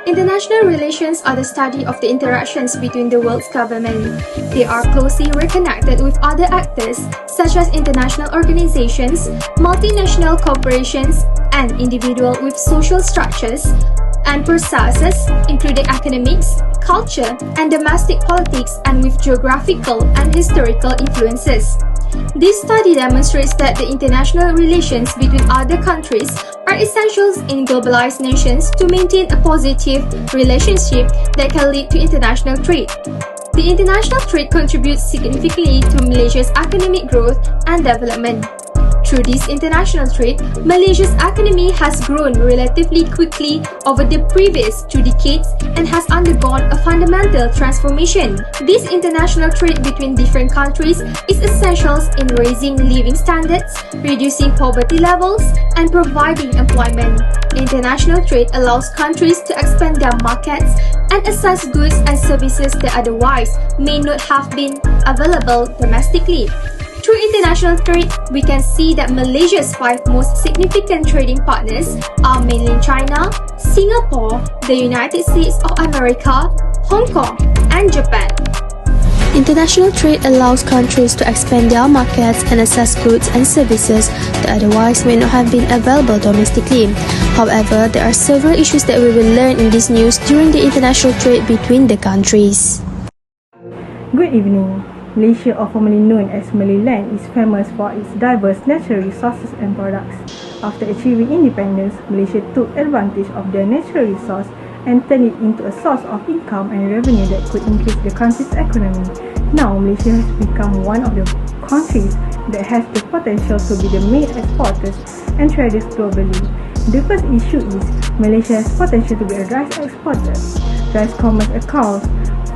International relations are the study of the interactions between the world's governments. They are closely reconnected with other actors such as international organizations, multinational corporations, and individuals with social structures and processes, including academics, culture, and domestic politics, and with geographical and historical influences. This study demonstrates that the international relations between other countries are essential in globalized nations to maintain a positive relationship that can lead to international trade. The international trade contributes significantly to Malaysia's economic growth and development. Through this international trade, Malaysia's economy has grown relatively quickly over the previous 2 decades and has undergone a fundamental transformation. This international trade between different countries is essential in raising living standards, reducing poverty levels, and providing employment. International trade allows countries to expand their markets and access goods and services that otherwise may not have been available domestically. Through international trade, we can see that Malaysia's 5 most significant trading partners are mainly China, Singapore, the United States of America, Hong Kong, and Japan. International trade allows countries to expand their markets and access goods and services that otherwise may not have been available domestically. However, there are several issues that we will learn in this news during the international trade between the countries. Good evening. Malaysia, or formerly known as Malayland, is famous for its diverse natural resources and products. After achieving independence, Malaysia took advantage of their natural resource and turned it into a source of income and revenue that could increase the country's economy. Now, Malaysia has become one of the countries that has the potential to be the main exporters and traders globally. The first issue is Malaysia has potential to be a rice exporter. Rice commerce accounts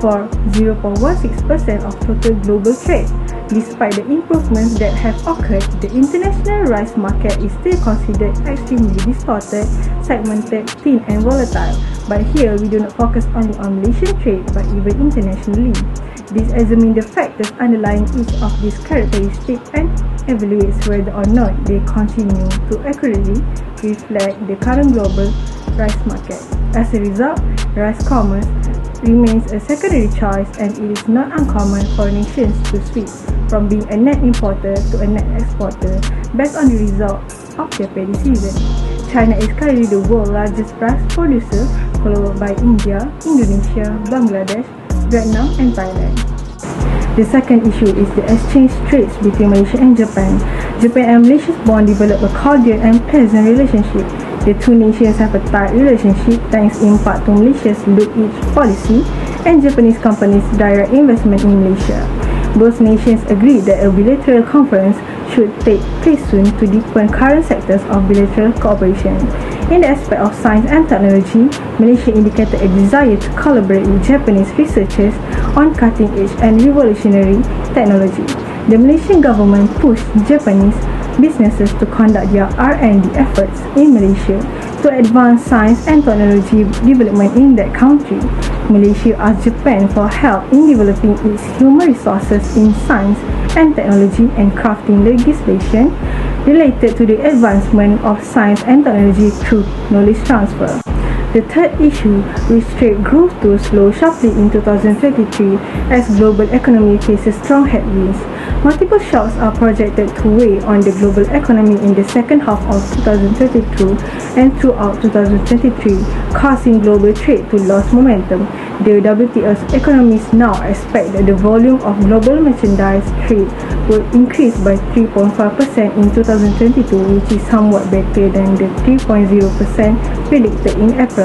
for 0.16% of total global trade. Despite the improvements that have occurred, the international rice market is still considered extremely distorted, segmented, thin and volatile. But here, we do not focus only on Malaysian trade but even internationally. This examines the factors underlying each of these characteristics and evaluates whether or not they continue to accurately reflect the current global rice market. As a result, rice commerce remains a secondary choice, and it is not uncommon for nations to switch from being a net importer to a net exporter based on the results of their paddy season. China is currently the world's largest rice producer, followed by India, Indonesia, Bangladesh, Vietnam, and Thailand. The second issue is the exchange trades between Malaysia and Japan. Japan and Malaysia's bond developed a cordial and pleasant relationship. The two nations have a tight relationship thanks in part to Malaysia's Look East policy and Japanese companies' direct investment in Malaysia. Both nations agreed that a bilateral conference should take place soon to deepen current sectors of bilateral cooperation. In the aspect of science and technology, Malaysia indicated a desire to collaborate with Japanese researchers on cutting-edge and revolutionary technology. The Malaysian government pushed Japanese businesses to conduct their R&D efforts in Malaysia to advance science and technology development in that country. Malaysia asked Japan for help in developing its human resources in science and technology and crafting legislation related to the advancement of science and technology through knowledge transfer. The third issue, which trade growth to slow sharply in 2023 as global economy faces strong headwinds. Multiple shocks are projected to weigh on the global economy in the second half of 2022 and throughout 2023, causing global trade to lose momentum. The WTO's economists now expect that the volume of global merchandise trade will increase by 3.5% in 2022, which is somewhat better than the 3.0% predicted in April.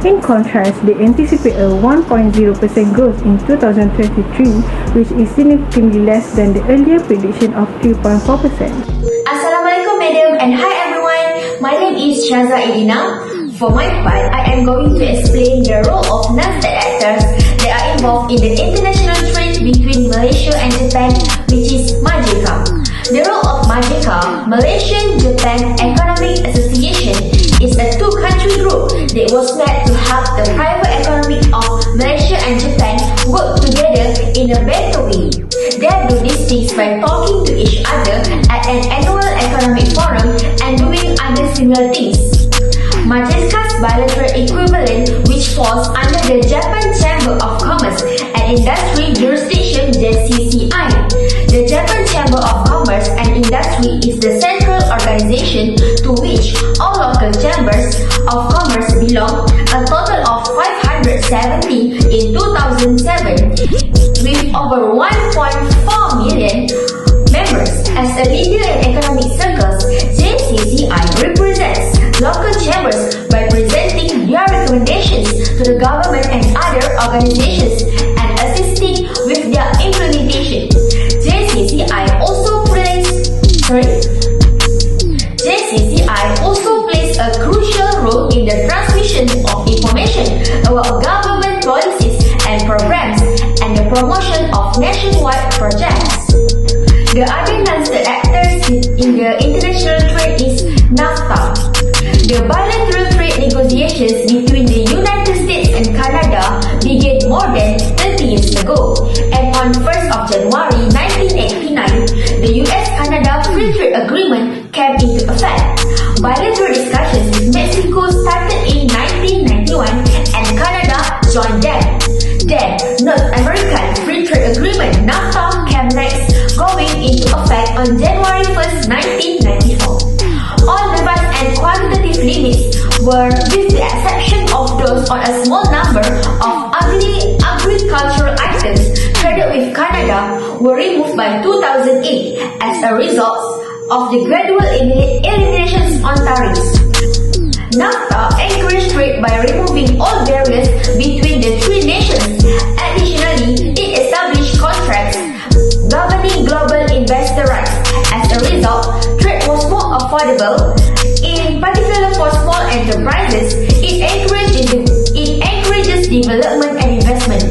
In contrast, they anticipate a 1.0% growth in 2023, which is significantly less than the earlier prediction of 3.4%. Assalamualaikum madam and hi everyone, my name is ADS510. For my part, I am going to explain the role of non-state actors that are involved in the international trade between Malaysia and Japan, which is MAJICA. The role of MAJICA, Malaysian-Japan Economic Association, is a two-country group that was made to help the private economy of Malaysia and Japan work together in a better way. They do these things by talking to each other at an annual economic forum and doing other similar things. Majesca's bilateral equivalent, which falls under the Japan Chamber of Commerce and Industry jurisdiction, JCCI. The Japan Chamber of Commerce and Industry is the central organization to which all local chambers of commerce belong, a total of 570 in 2007, with over 1.4 million members. As a leader in economic circles, JCCI represents local chambers by presenting their recommendations to the government and other organizations and assisting with their implementation. JCCI also plays a crucial role in the transmission of information about government policies and programs and the promotion of nationwide projects. The other non-state actors in the international trade is NAFTA. The bilateral trade negotiations between the United States and Canada began more than 30 years ago, and on 1st of January 1989, the US-Canada Free Trade Agreement came into effect. Bilateral discussions with Mexico started in 1991 and Canada joined them. Then, North American Free Trade Agreement NAFTA came next, going into effect on January 1st, 1994. All the vast and quantitative limits were, with the exception of those on a small number of agricultural items traded with Canada, were removed by 2008 as a result of the gradual eliminations on tariffs. NAFTA encouraged trade by removing all barriers between the three nations. Additionally, it established contracts governing global investor rights. As a result, trade was more affordable. In particular for small enterprises, it encourages development and investment.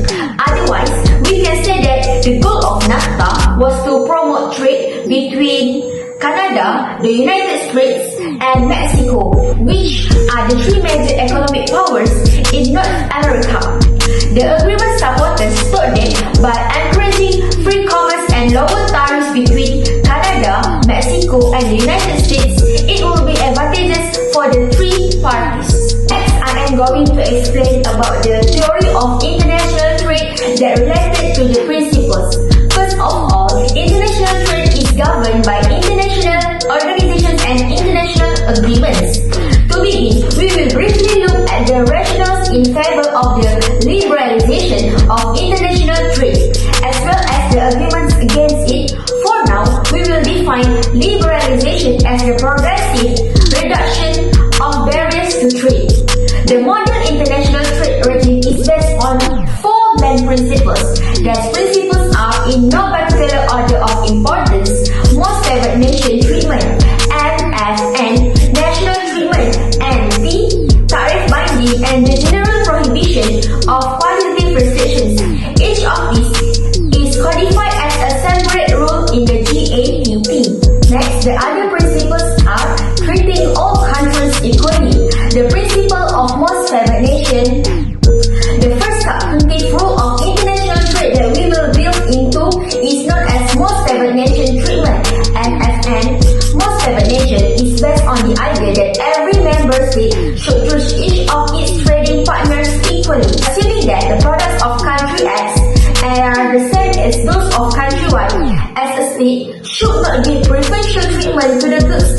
Otherwise, we can say that the goal of NAFTA was to promote trade between Canada, the United States, and Mexico, which are the three major economic powers in North America. The agreement supporters thought that by encouraging free commerce and lower tariffs between Canada, Mexico, and the United States, it will be advantageous for the three parties. Next, I am going to explain about the theory of international trade that related to the principles. First of all, international trade is governed by international organizations and international agreements. To begin, we will briefly look at the rationales in favor of the liberalization of international trade, as well as the arguments against it. For now, we will define liberalization as the progressive reduction of barriers to trade. The modern international trade regime is based on four main principles. These principles are, in no particular order of importance, most favored nation treatment, MFN, national treatment, and P, tariff binding, and the general prohibition of quantitative restrictions. Each of these is codified as a separate rule in the GATT. Next, the other principles are treating all countries equally, the principle of most favored nation. The first substantive rule of international trade that we will build into is known as most favored nation treatment, MFN. Most favored nation is based on the idea that every member state should treat each of its trading partners equally, assuming that the products of country X are the same as those of country Y. As a state, should not give preferential treatment to the goods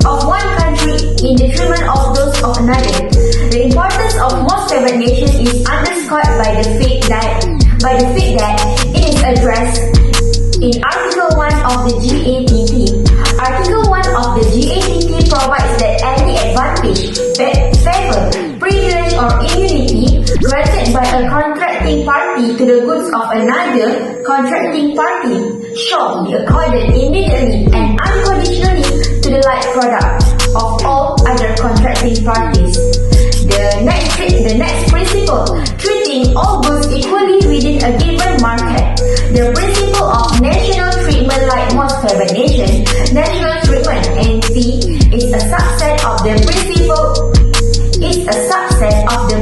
of one country in detriment of those of another. The importance of most favored nation is underscored by the fact that it is addressed in Article 1 of the GATT. Article 1 of the GATT provides that any advantage, favor, privilege, or immunity granted by a contracting party to the goods of another contracting party shall be accorded immediately and unconditionally to the like product of all other contracting parties. The next principle, treating all goods equally within a given market. The principle of national treatment, like most favored nation, national treatment, NT, is a subset of the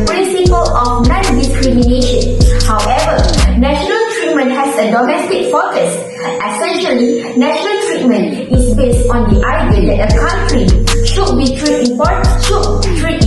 principle of non-discrimination. However, national treatment has a domestic focus. Essentially, national treatment is based on the idea that a country should treat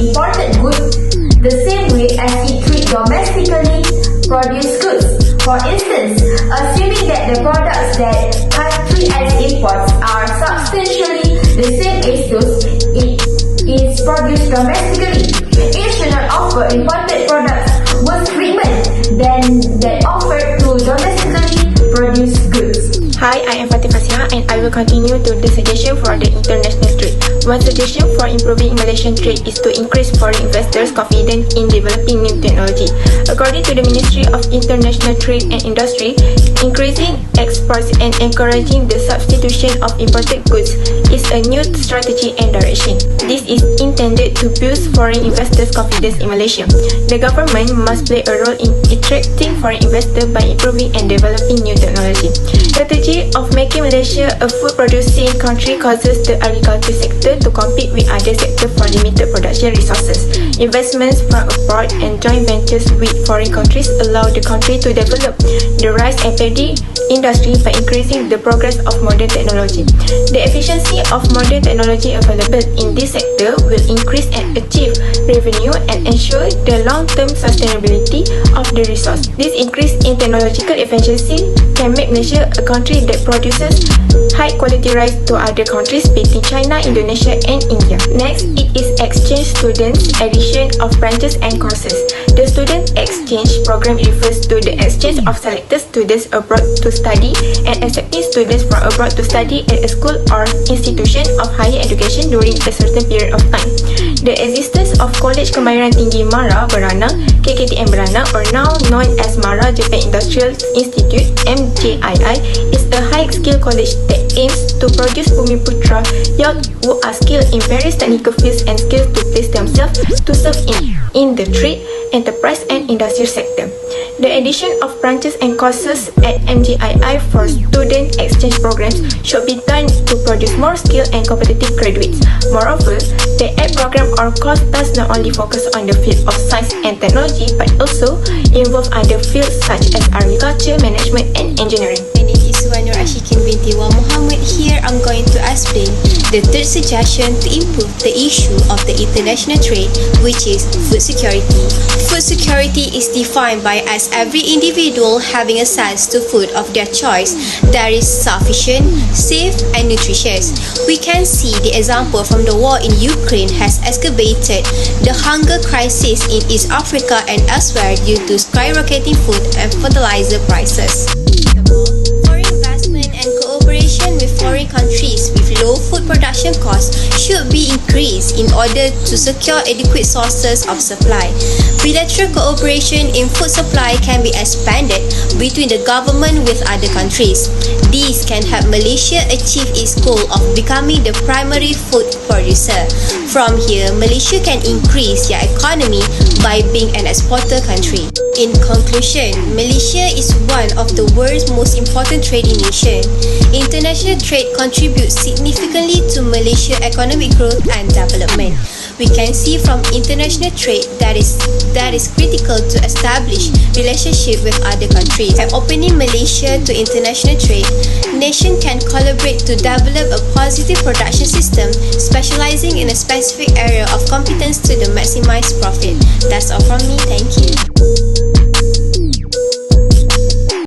the same way as it treats domestically produced goods. For instance, assuming that the products that country as imports are substantially the same as those it is produced domestically, it should not offer imported products worse treatment than that offered to domestically produced goods. Hi, I am FASIHAH and I will continue to the suggestion for the international trade. One suggestion for improving Malaysian trade is to increase foreign investors' confidence in developing new technology. According to the Ministry of International Trade and Industry, increasing exports and encouraging the substitution of imported goods is a new strategy and direction. This is intended to boost foreign investors' confidence in Malaysia. The government must play a role in attracting foreign investors by improving and developing new technology. Strategy of making Malaysia a food-producing country causes the agriculture sector to compete with other sectors for limited production resources. Investments from abroad and joint ventures with foreign countries allow the country to develop the rice and paddy industry by increasing the progress of modern technology. The efficiency of modern technology available in this sector will increase and achieve revenue and ensure the long-term sustainability of the resource. This increase in technological efficiency can make Malaysia a country that produces high-quality rice to other countries, beating China, Indonesia, and India. Next, it is exchange students, addition of branches and courses. The student exchange program refers to the exchange of selected students abroad to study and accepting students from abroad to study at a school or institution of higher education during a certain period of time. The existence of College Kemahiran Tinggi MARA Beranang, KKTM Beranang, or now known as MARA Japan Industrial Institute (MJII), is a high-skill college that aims to produce Bumiputra youth who are skilled in various technical fields and skills to place themselves to serve in the trade, enterprise, and industrial sector. The addition of branches and courses at MJII for student exchange programs should be done to produce more skilled and competitive graduates. Moreover, the AD program or course does not only focus on the field of science and technology but also involve other fields such as agriculture, management, and engineering. My name is Asyiqin binti MUHAMOOD. Here I'm going to explain the third suggestion to improve the issue of the international trade, which is food security. Food security is defined by as every individual having access to food of their choice that is sufficient, safe, and nutritious. We can see the example from the war in Ukraine has exacerbated the hunger crisis in East Africa and elsewhere due to skyrocketing food and fertilizer prices. Foreign investment and cooperation with foreign countries with low food production costs should be increased in order to secure adequate sources of supply. Bilateral cooperation in food supply can be expanded between the government with other countries. This can help Malaysia achieve its goal of becoming the primary food producer. From here, Malaysia can increase their economy by being an exporter country. In conclusion, Malaysia is one of the world's most important trading nations. International trade contributes significantly to Malaysia's economic growth and development. We can see from international trade that is critical to establish relationship with other countries. By opening Malaysia to international trade, nation can collaborate to develop a positive production system specializing in a specific area of competence to maximize profit. That's all from me. Thank you.